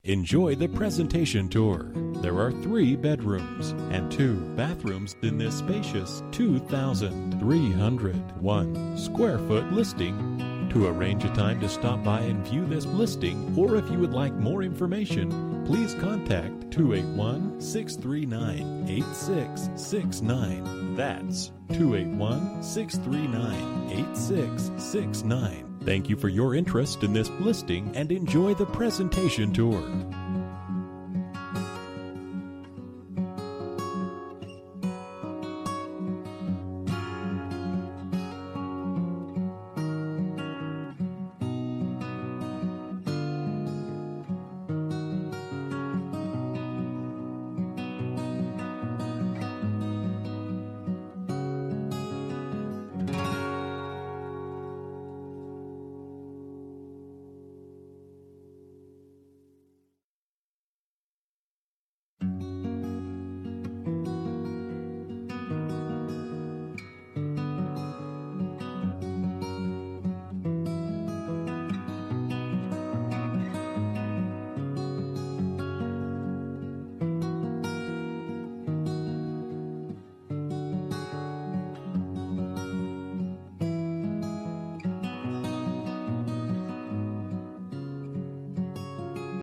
Enjoy the presentation tour. There are 3 bedrooms and 2 bathrooms in this spacious 2,301 square foot listing. To arrange a time to stop by and view this listing, or if you would like more information, please contact 281-639-8669. That's 281-639-8669. Thank you for your interest in this listing and enjoy the presentation tour.